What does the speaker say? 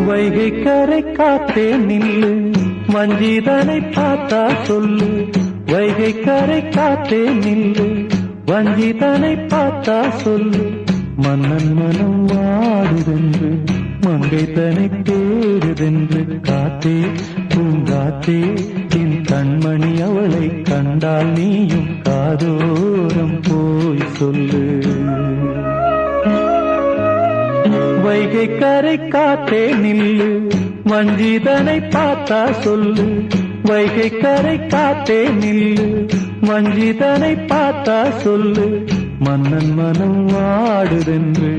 வைகை கரை காத்தே நில்லு, வஞ்சிதனை பார்த்தா சொல்லு. வைகை கரை காத்தே நில்லு, வஞ்சிதனை பார்த்தா சொல்லு. மன்னன் மனம் வாடுதென்று, மங்கை தனை தேடுதென்று. காத்தே பூங்காத்தே, என் கண்மணி அவளை கண்டால் நீயும் காதோரம் போய் சொல்லு. வைகை கரை காத்தே நில்லு, வஞ்சிதனை பார்த்தா சொல்லு. வைகை கரை காத்தே நில்லு, வஞ்சிதனை பார்த்தா சொல்லு. மன்னன் மனம் வாடுதென்று